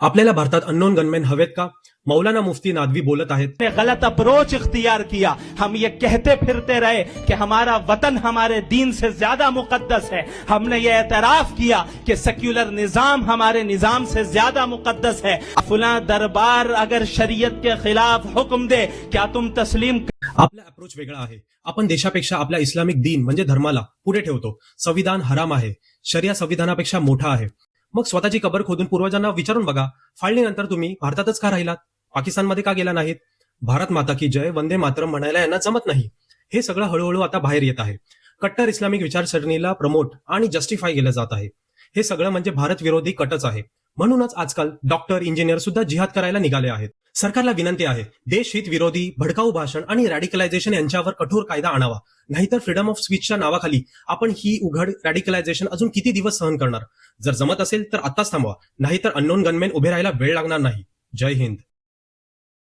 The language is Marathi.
आपल्याला भारतात अननोन गनमॅन हवेत का? मौलाना मुफ्ती नादवी बोलत आहेत. ने गलत अप्रोच इख्तियार किया। हम ये कहते फिरते रहे कि हमारा वतन हमारे दीन से ज्यादा मुकद्दस है। हमने ये एतराफ किया कि सेक्युलर निजाम हमारे निजाम से ज्यादा मुकद्दस है। फुला दरबार अगर शरीयत के खिलाफ हुक्म दे, क्या तुम तस्लीम? आपला अप्रोच वेगळा आहे. आपण देशापेक्षा आपला इस्लामिक दीन म्हणजे धर्माला पुढे ठेवतो. संविधान हराम आहे, शरिया संविधानापेक्षा मोठा आहे. मग स्वतःची कबर खोदून पूर्वजांना विचारून बघा, फाळणीनंतर तुम्ही भारतातच का राहिलात? पाकिस्तानमध्ये का गेला नाहीत? भारत माता की जय, वंदे मातरम म्हणायला यांना जमत नाही. हे सगळं हळूहळू आता बाहेर येत आहे. कट्टर इस्लामिक विचारसरणीला प्रमोट आणि जस्टिफाय केलं जात आहे. हे सगळं म्हणजे भारत विरोधी कटच आहे. म्हणूनच आजकाल डॉक्टर, इंजिनियर सुद्धा जिहाद करायला निघाले आहेत. सरकारला विनंती आहे, देशहित विरोधी भडकाऊ भाषण आणि रॅडिकलायझेशन यांच्यावर कठोर कायदा आणावा. नाहीतर फ्रीडम ऑफ स्पीचच्या नावाखाली आपण ही उघड रॅडिकलायझेशन अजून किती दिवस सहन करणार? जर जमत असेल तर आत्ताच थांबवा, नाहीतर अननोन गनमॅन उभे राहायला वेळ लागणार नाही. जय हिंद.